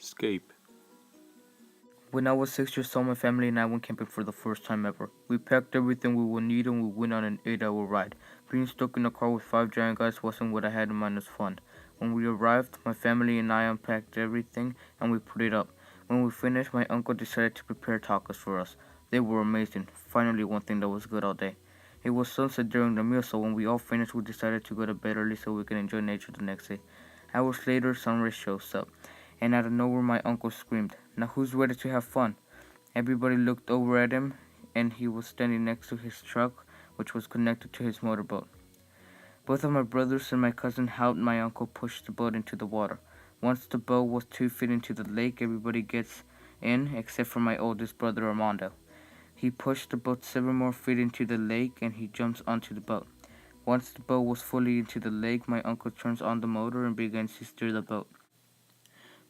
Escape. When I was 6 years old, my family and I went camping for the first time ever. We packed everything we would need and we went on an 8-hour ride. Being stuck in a car with 5 giant guys wasn't what I had in mind as fun. When we arrived, my family and I unpacked everything and we put it up. When we finished, my uncle decided to prepare tacos for us. They were amazing. Finally, one thing that was good all day. It was sunset during the meal, so when we all finished, we decided to go to bed early so we could enjoy nature the next day. Hours later, sunrise shows up, and out of nowhere, my uncle screamed, "Now who's ready to have fun?" Everybody looked over at him, and he was standing next to his truck, which was connected to his motorboat. Both of my brothers and my cousin helped my uncle push the boat into the water. Once the boat was 2 feet into the lake, everybody gets in except for my oldest brother Armando. He pushed the boat 7 more feet into the lake and he jumps onto the boat. Once the boat was fully into the lake, my uncle turns on the motor and begins to steer the boat.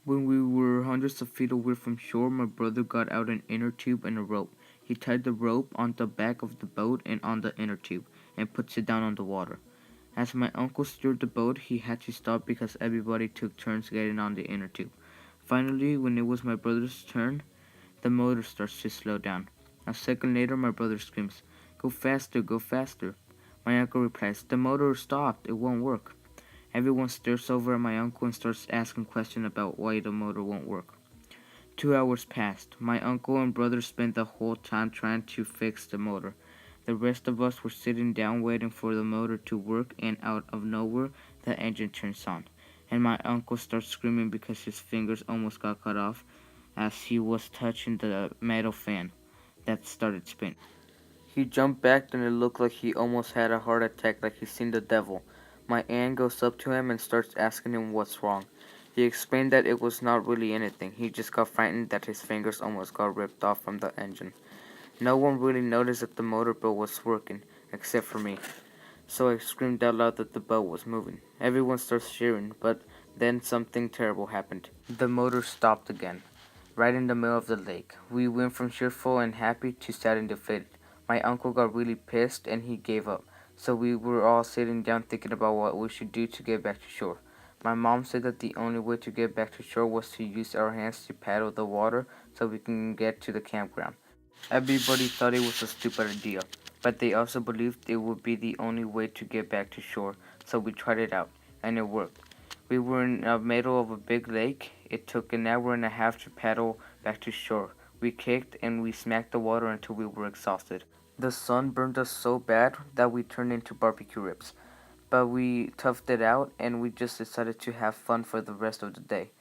When we were hundreds of feet away from shore, my brother got out an inner tube and a rope. He tied the rope on the back of the boat and on the inner tube, and puts it down on the water. As my uncle steered the boat, he had to stop because everybody took turns getting on the inner tube. Finally, when it was my brother's turn, the motor starts to slow down. A second later, my brother screams, "Go faster, go faster." My uncle replies, "The motor stopped, it won't work." Everyone stares over at my uncle and starts asking questions about why the motor won't work. 2 hours passed. My uncle and brother spent the whole time trying to fix the motor. The rest of us were sitting down waiting for the motor to work, and out of nowhere, the engine turns on. And my uncle starts screaming because his fingers almost got cut off as he was touching the metal fan that started spinning. He jumped back and it looked like he almost had a heart attack like he'd seen the devil. My aunt goes up to him and starts asking him what's wrong. He explained that it was not really anything. He just got frightened that his fingers almost got ripped off from the engine. No one really noticed that the motorboat was working, except for me. So I screamed out loud that the boat was moving. Everyone starts cheering, but then something terrible happened. The motor stopped again, right in the middle of the lake. We went from cheerful and happy to sad and defeated. My uncle got really pissed and he gave up. So we were all sitting down thinking about what we should do to get back to shore. My mom said that the only way to get back to shore was to use our hands to paddle the water so we can get to the campground. Everybody thought it was a stupid idea, but they also believed it would be the only way to get back to shore, so we tried it out, and it worked. We were in the middle of a big lake. It took an hour and a half to paddle back to shore. We kicked and we smacked the water until we were exhausted. The sun burned us so bad that we turned into barbecue ribs, but we toughed it out and we just decided to have fun for the rest of the day.